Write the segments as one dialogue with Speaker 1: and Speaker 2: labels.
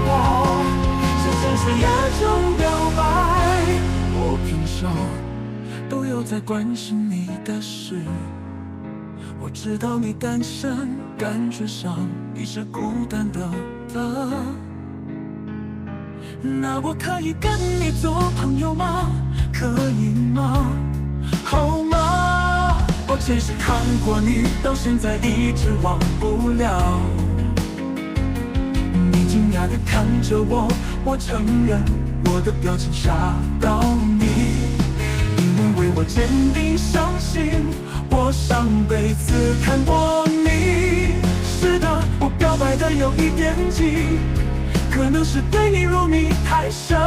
Speaker 1: 我，这只是一种表白。我平常都有在关心你的事，我知道你单身，感觉上你是孤单的。那我可以跟你做朋友吗？可以吗？好吗？我前世看过你，到现在一直忘不了。你惊讶地看着我，我承认我的表情吓到你，因为我坚定相信，我上辈子看过你。是的，我表白的有一点急，可能是对你入迷太深。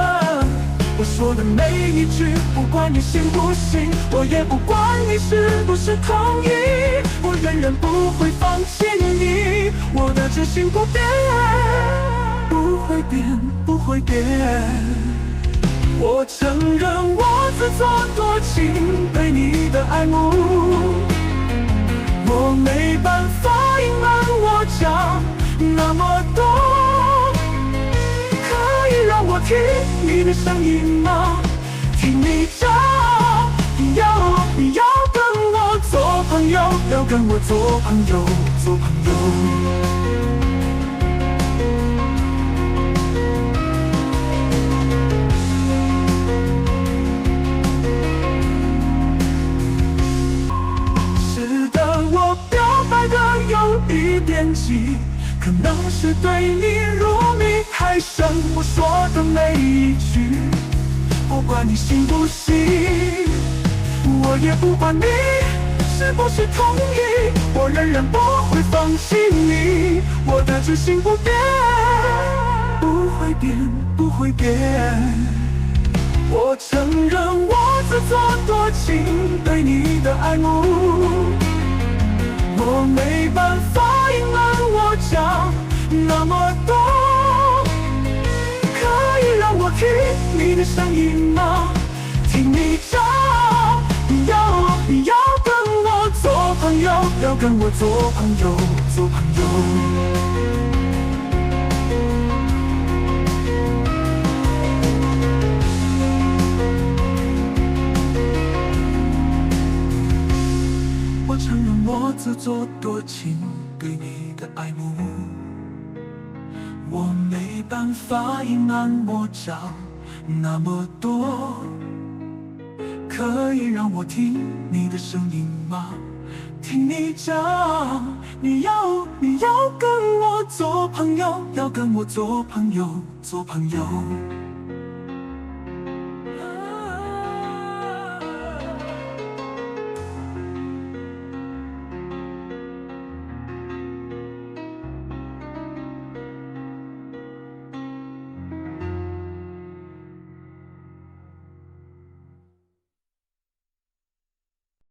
Speaker 1: 我说的每一句，不管你信不信，我也不管你是不是同意，我仍然不会放弃你，我的决心不变，不会变，不会变。我承认我自作多情，对你的爱慕，我没办法隐瞒我讲那么多。让我听你的声音吗？听你讲，你要跟我做朋友，要跟我做朋友，做朋友。是的，我表白的有一点急，可能是对你入迷太深，我说的每一句，不管你信不信，我也不管你是不是同意，我仍然不会放弃你，我的决心不变，不会变，不会变。我承认我自作多情，对你的爱慕，我没办法隐瞒我讲那么多。可以让我听你的声音吗？听你讲，你要跟我做朋友，要跟我做朋友，做朋友。我承认我自作多情，对你的爱慕，我没办法隐瞒我讲那么多。可以让我听你的声音吗？听你讲，你要跟我做朋友，要跟我做朋友，做朋友。